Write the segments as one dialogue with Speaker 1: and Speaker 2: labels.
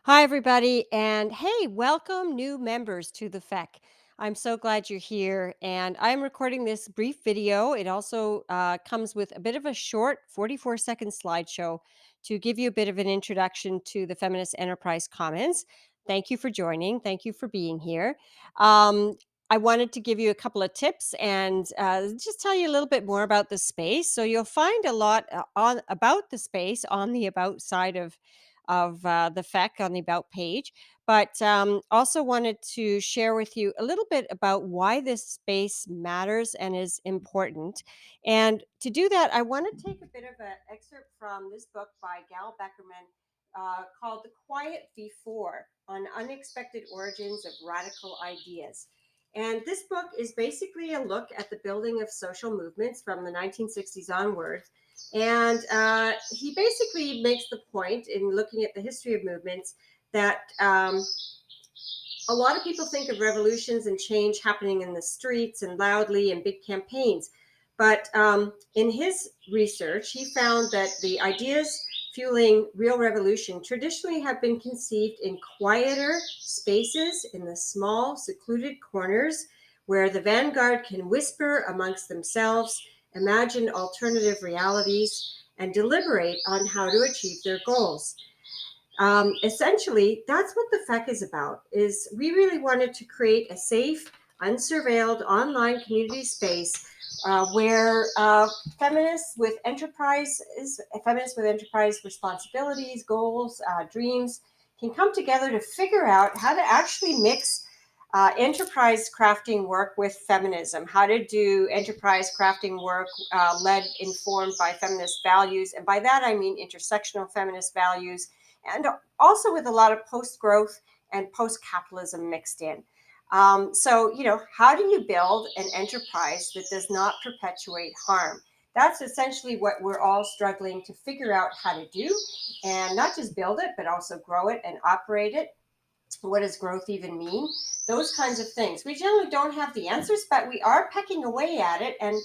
Speaker 1: Hi, everybody. And hey, welcome new members to the FEC. I'm so glad you're here. And I'm recording this brief video. It also comes with a bit of a short 44-second slideshow to give you a bit of an introduction to the Feminist Enterprise Commons. Thank you for joining. Thank you for being here. Um, I wanted to give you a couple of tips and just tell you a little bit more about the space. So you'll find a lot on about the space on the about side of the FEC on the About page, but also wanted to share with you a little bit about why this space matters and is important. And to do that, I want to take a bit of an excerpt from this book by Gal Beckerman called The Quiet Before on Unexpected Origins of Radical Ideas. And this book is basically a look at the building of social movements from the 1960s onwards, and he basically makes the point in looking at the history of movements that a lot of people think of revolutions and change happening in the streets and loudly and big campaigns. But in his research, he found that the ideas fueling real revolution traditionally have been conceived in quieter spaces, in the small, secluded corners where the vanguard can whisper amongst themselves, imagine alternative realities, and deliberate on how to achieve their goals. Essentially, that's what the FEC is about. Is we really wanted to create a safe, unsurveilled online community space where feminists with enterprise responsibilities, goals, dreams, can come together to figure out how to actually mix enterprise crafting work with feminism, how to do enterprise crafting work informed by feminist values. And by that, I mean intersectional feminist values, and also with a lot of post growth and post capitalism mixed in. How do you build an enterprise that does not perpetuate harm? That's essentially what we're all struggling to figure out how to do, and not just build it, but also grow it and operate it. What does growth even mean? Those kinds of things. We generally don't have the answers, but we are pecking away at it and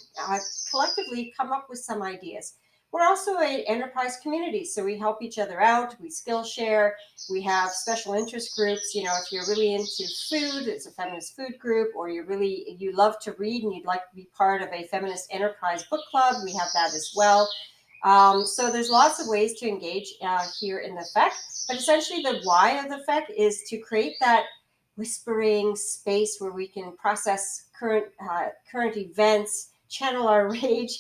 Speaker 1: collectively come up with some ideas. We're also an enterprise community, so we help each other out, we skill share, we have special interest groups. If you're really into food, it's a feminist food group, or you love to read and you'd like to be part of a feminist enterprise book club, we have that as well. So there's lots of ways to engage here in the FEC, but essentially the why of the FEC is to create that whispering space where we can process current events, channel our rage,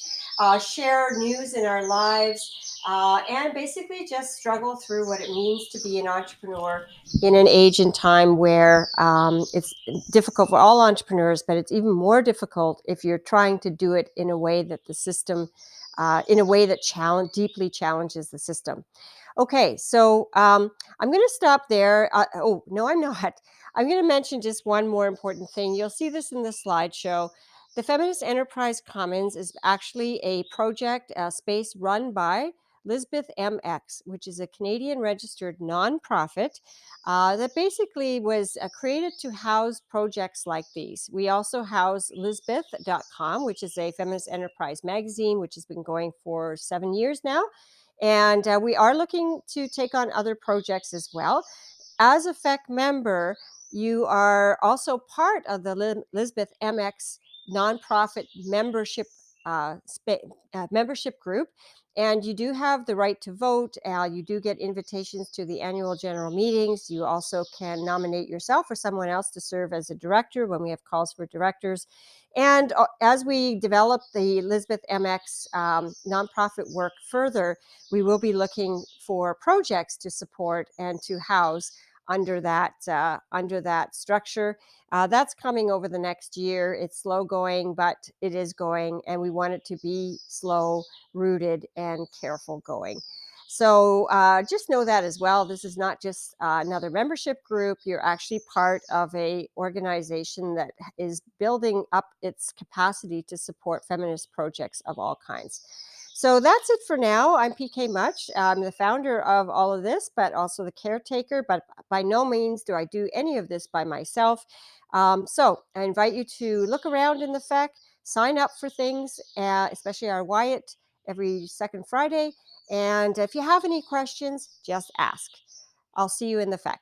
Speaker 1: share news in our lives, and basically just struggle through what it means to be an entrepreneur in an age and time where it's difficult for all entrepreneurs, but it's even more difficult if you're trying to do it in a way that deeply challenges the system. Okay, so I'm going to stop there. Oh, no, I'm not. I'm going to mention just one more important thing. You'll see this in the slideshow. The Feminist Enterprise Commons is actually a project, space run by LiisBeth MX, which is a Canadian registered nonprofit that basically was created to house projects like these. We also house LiisBeth.com, which is a feminist enterprise magazine, which has been going for 7 years now. And we are looking to take on other projects as well. As a FEC member, you are also part of the LiisBeth MX nonprofit membership group, and you do have the right to vote. You do get invitations to the annual general meetings. You also can nominate yourself or someone else to serve as a director when we have calls for directors. And as we develop the LiisBeth MX nonprofit work further, we will be looking for projects to support and to house under that structure. That's coming over the next year. It's slow going, but it is going, and we want it to be slow, rooted, and careful going. So just know that as well. This is not just another membership group. You're actually part of a organization that is building up its capacity to support feminist projects of all kinds. So that's it for now. I'm PK Much. I'm the founder of all of this, but also the caretaker. But by no means do I do any of this by myself. So I invite you to look around in the FEC, sign up for things, especially our Wyatt every second Friday. And if you have any questions, just ask. I'll see you in the FEC.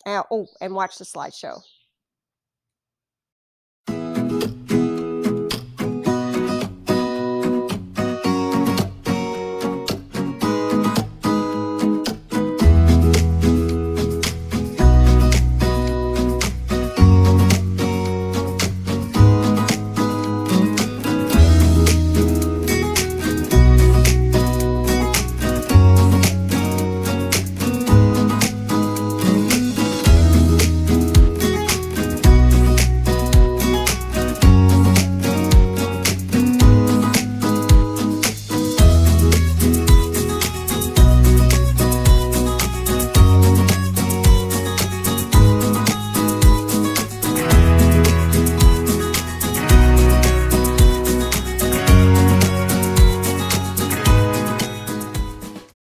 Speaker 1: Oh, and watch the slideshow.